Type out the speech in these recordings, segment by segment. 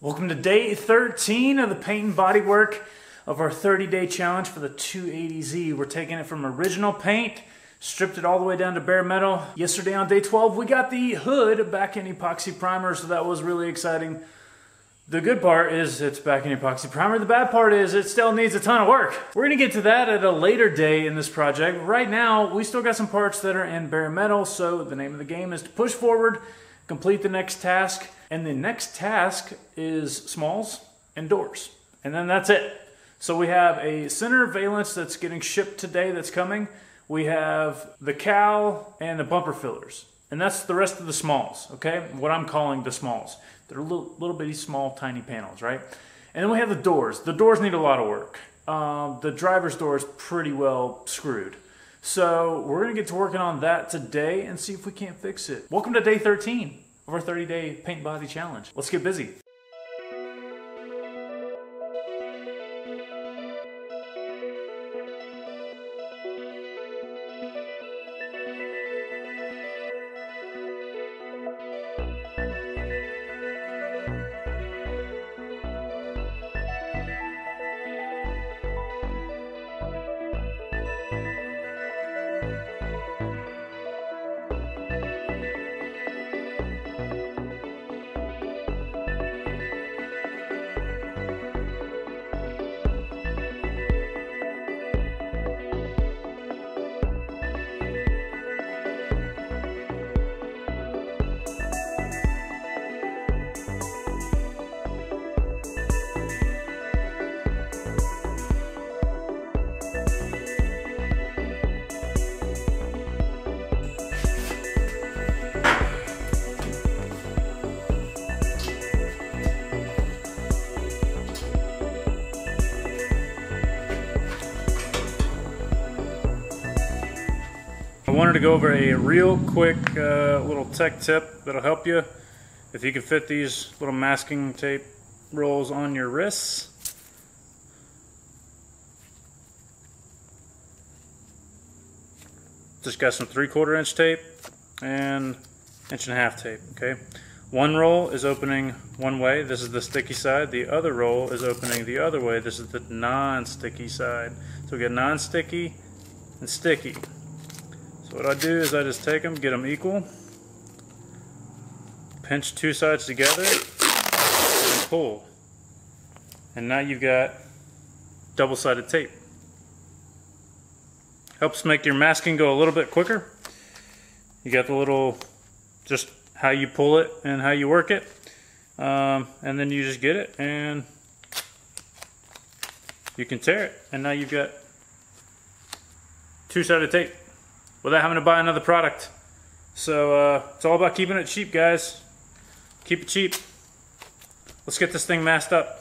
Welcome to day 13 of the paint and body work of our 30-day challenge for the 280Z. We're taking it from original paint, stripped it all the way down to bare metal. Yesterday on day 12, we got the hood back in epoxy primer, so that was really exciting. The good part is it's back in epoxy primer. The bad part is it still needs a ton of work. We're gonna get to that at a later day in this project. Right now, we still got some parts that are in bare metal, so the name of the game is to push forward, complete the next task, and the next task is smalls and doors. And then that's it. So we have a center valance that's getting shipped today that's coming. We have the cowl and the bumper fillers. And that's the rest of the smalls, okay? What I'm calling the smalls. They're little bitty small tiny panels, right? And then we have the doors. The doors need a lot of work. The driver's door is pretty well screwed. So we're gonna get to working on that today and see if we can't fix it. Welcome to day 13 of our 30-day paint body challenge. Let's get busy. I wanted to go over a real quick little tech tip that'll help you if you can fit these little masking tape rolls on your wrists. Just got some 3/4 inch tape and 1.5 inch tape, okay? One roll is opening one way, this is the sticky side. The other roll is opening the other way, this is the non-sticky side. So we get non-sticky and sticky. So what I do is I just take them, get them equal, pinch two sides together, and pull. And now you've got double-sided tape. Helps make your masking go a little bit quicker. You got the little, just how you pull it and how you work it. And then you just get it and you can tear it. And now you've got two-sided tape without having to buy another product. So it's all about keeping it cheap, guys. Keep it cheap. Let's get this thing masked up.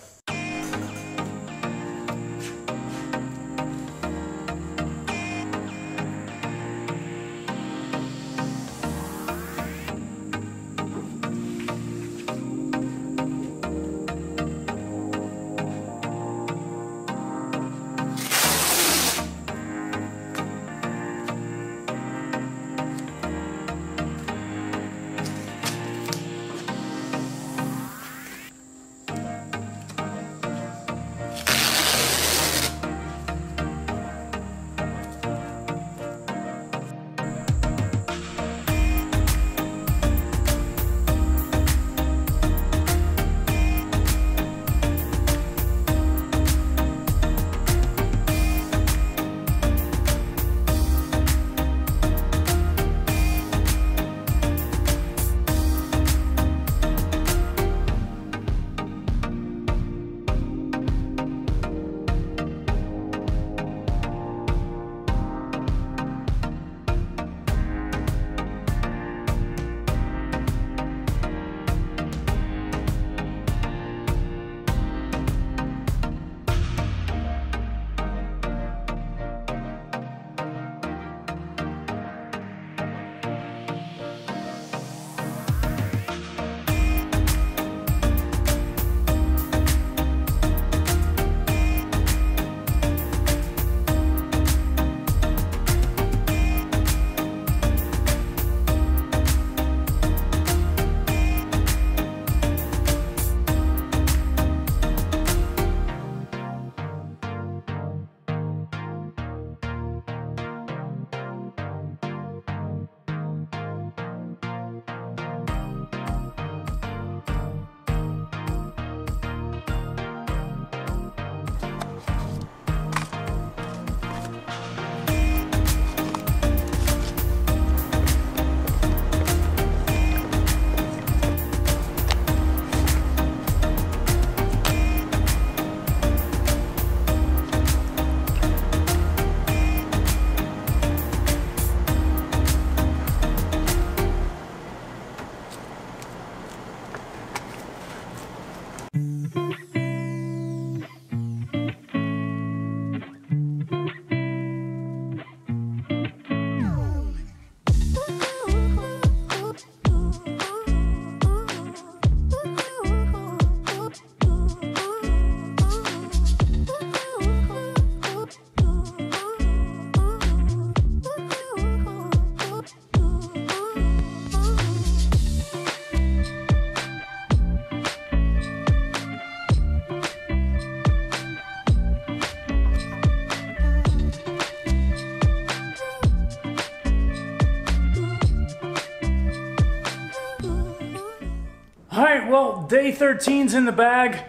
All right, well, day 13's in the bag.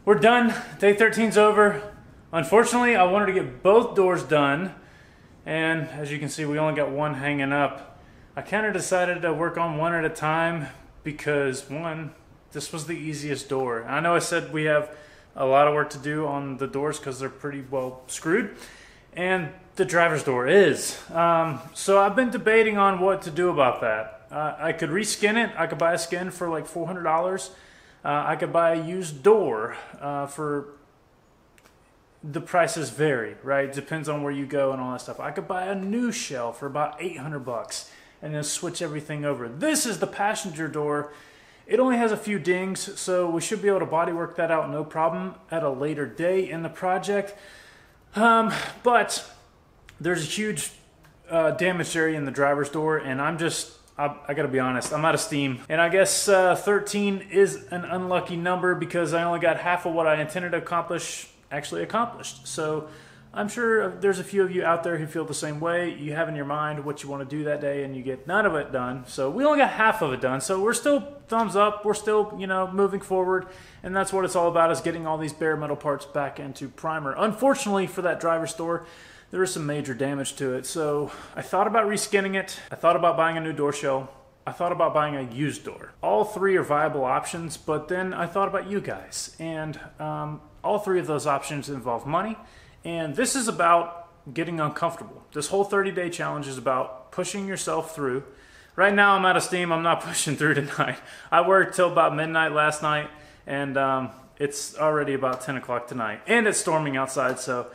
We're done. Day 13's over. Unfortunately, I wanted to get both doors done, and as you can see, we only got one hanging up. I kind of decided to work on one at a time because, one, this was the easiest door. I know I said we have a lot of work to do on the doors because they're pretty well screwed, and the driver's door is. So I've been debating on what to do about that. I could reskin it. I could buy a skin for like $400. I could buy a used door for, the prices vary, right? Depends on where you go and all that stuff. I could buy a new shell for about 800 bucks and then switch everything over. This is the passenger door. It only has a few dings, so we should be able to bodywork that out no problem at a later day in the project. But there's a huge damaged area in the driver's door, and I gotta be honest, I'm out of steam. And I guess 13 is an unlucky number because I only got half of what I intended to accomplish actually accomplished. So I'm sure there's a few of you out there who feel the same way. You have in your mind what you want to do that day and you get none of it done. So we only got half of it done. So we're still thumbs up. We're still, moving forward. And that's what it's all about, is getting all these bare metal parts back into primer. Unfortunately for that driver's door, there is some major damage to it. So I thought about reskinning it. I thought about buying a new door shell. I thought about buying a used door. All three are viable options, but then I thought about you guys. And all three of those options involve money. And this is about getting uncomfortable. This whole 30-day challenge is about pushing yourself through. Right now I'm out of steam. I'm not pushing through tonight. I worked till about midnight last night, and it's already about 10 o'clock tonight. And it's storming outside, so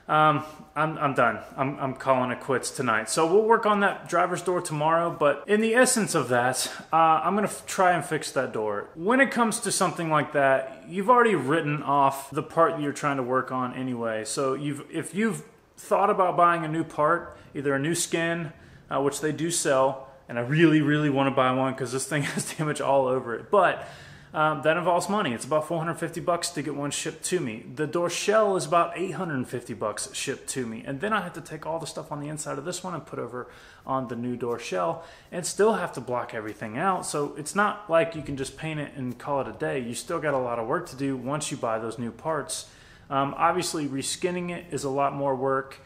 I'm done. I'm calling it quits tonight. So we'll work on that driver's door tomorrow, but in the essence of that, I'm gonna try and fix that door. When it comes to something like that, you've already written off the part that you're trying to work on anyway. So if you've thought about buying a new part, either a new skin, which they do sell, and I really, really wanna buy one because this thing has damage all over it, but that involves money. It's about 450 bucks to get one shipped to me. The door shell is about 850 bucks shipped to me. And then I have to take all the stuff on the inside of this one and put over on the new door shell and still have to block everything out. So it's not like you can just paint it and call it a day. You still got a lot of work to do once you buy those new parts. Obviously reskinning it is a lot more work.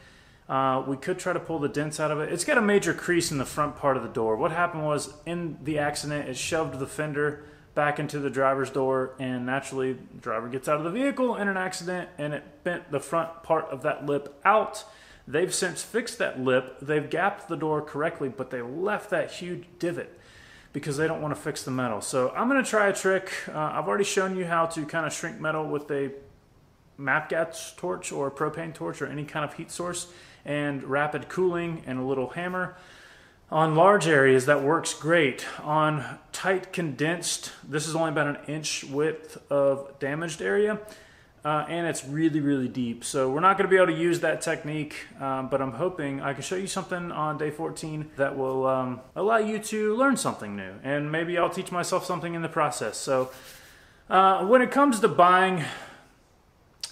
We could try to pull the dents out of it. It's got a major crease in the front part of the door. What happened was, in the accident, it shoved the fender back into the driver's door, and naturally the driver gets out of the vehicle in an accident and it bent the front part of that lip out. They've since fixed that lip. They've gapped the door correctly, but they left that huge divot because they don't want to fix the metal. So I'm going to try a trick. I've already shown you how to kind of shrink metal with a MAP gas torch or a propane torch or any kind of heat source, and rapid cooling and a little hammer. On large areas, that works great. On tight condensed, this is only about an inch width of damaged area, and it's really, really deep. So we're not gonna be able to use that technique, but I'm hoping I can show you something on day 14 that will allow you to learn something new, and maybe I'll teach myself something in the process. So when it comes to buying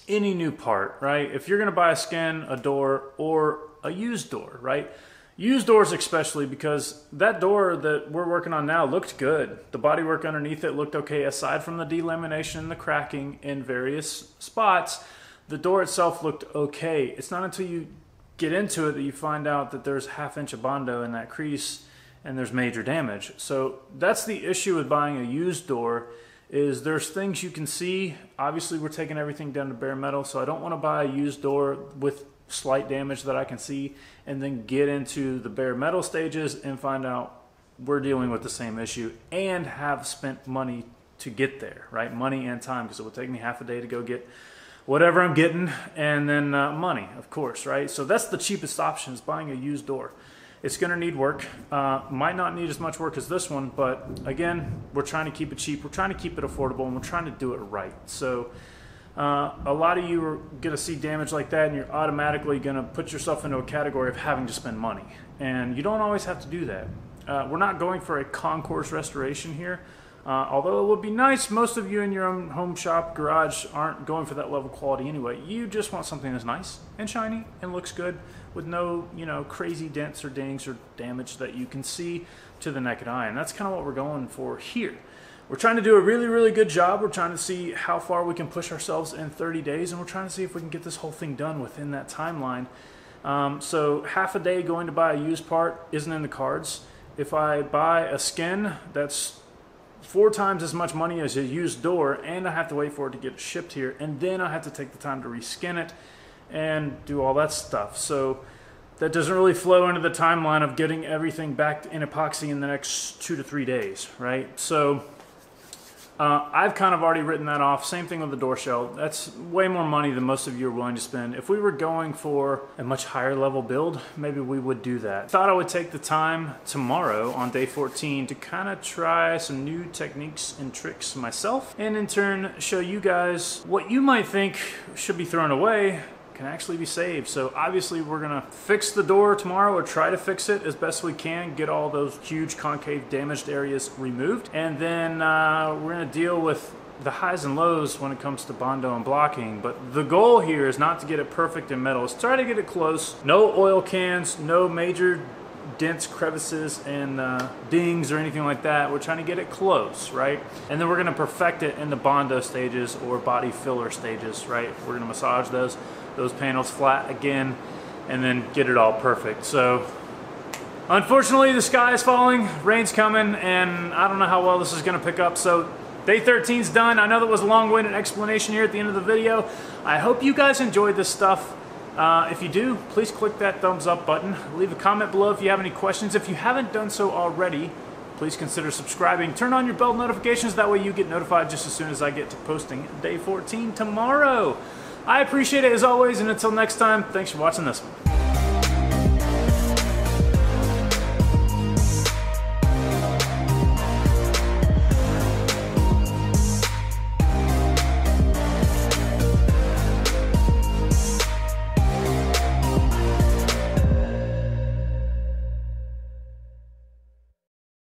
any new part, right? If you're gonna buy a skin, a door, or a used door, right? Used doors especially, because that door that we're working on now looked good. The bodywork underneath it looked okay. Aside from the delamination and the cracking in various spots, the door itself looked okay. It's not until you get into it that you find out that there's ½ of Bondo in that crease and there's major damage. So that's the issue with buying a used door, is there's things you can see. Obviously we're taking everything down to bare metal, so I don't want to buy a used door with slight damage that I can see and then get into the bare metal stages and find out we're dealing with the same issue and have spent money to get there, right? Money and time, because it would take me half a day to go get whatever I'm getting, and then money, of course, right? So that's the cheapest option, is buying a used door. It's gonna need work. Might not need as much work as this one, but again, we're trying to keep it cheap, we're trying to keep it affordable, and we're trying to do it right. So a lot of you are going to see damage like that, and you're automatically going to put yourself into a category of having to spend money. And you don't always have to do that. We're not going for a concourse restoration here. Although it would be nice, most of you in your own home shop, garage, aren't going for that level of quality anyway. You just want something that's nice and shiny and looks good with no, crazy dents or dings or damage that you can see to the naked eye. And that's kind of what we're going for here. we're trying to do a really, really good job. We're trying to see how far we can push ourselves in 30 days, and we're trying to see if we can get this whole thing done within that timeline. So half a day going to buy a used part isn't in the cards. If I buy a skin, that's 4 times as much money as a used door, and I have to wait for it to get shipped here, and then I have to take the time to reskin it and do all that stuff. So that doesn't really flow into the timeline of getting everything back in epoxy in the next 2 to 3 days, right? So I've kind of already written that off. Same thing with the door shell. That's way more money than most of you are willing to spend. If we were going for a much higher level build, maybe we would do that. Thought I would take the time tomorrow on day 14 to kind of try some new techniques and tricks myself, and in turn show you guys what you might think should be thrown away can actually be saved. So obviously we're gonna fix the door tomorrow, or try to fix it as best we can, get all those huge concave damaged areas removed, and then we're gonna deal with the highs and lows when it comes to Bondo and blocking. But the goal here is not to get it perfect in metal. Let's try to get it close. No oil cans, no major dents, crevices, and dings or anything like that. We're trying to get it close, right? And then we're gonna perfect it in the Bondo stages or body filler stages, right? We're gonna massage those panels flat again, and then get it all perfect. So unfortunately the sky is falling, rain's coming, and I don't know how well this is gonna pick up. So day 13's done. I know that was a long-winded explanation here at the end of the video. I hope you guys enjoyed this stuff. If you do, please click that thumbs up button. Leave a comment below if you have any questions. If you haven't done so already, please consider subscribing. Turn on your bell notifications, that way you get notified just as soon as I get to posting day 14 tomorrow. I appreciate it as always, and until next time, thanks for watching this one.